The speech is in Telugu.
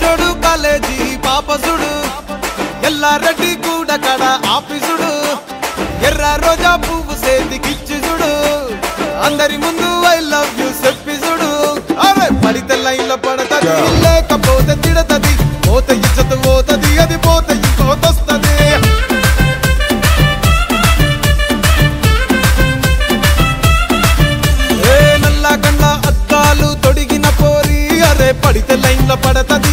జోడు కాలేజీ పాపసుడు ఎల్లారెడ్డి కూడా కడ ఆఫీసుడు ఎర్ర రోజా పువ్వు సేతికిచ్చి చూడు అందరి ముందు ఐ లవ్ యూ చెప్పి చూడు అరే పడితే లైన్లో పడతది లేకపోతే తిడతది పోతే ఇచ్చత పోతది అది పోతే ఇంకోతొస్తది ఏ నల్ల కళ్ళ అద్దాలు తొడిగిన పోరి అరే పడితే లైన్లో పడతది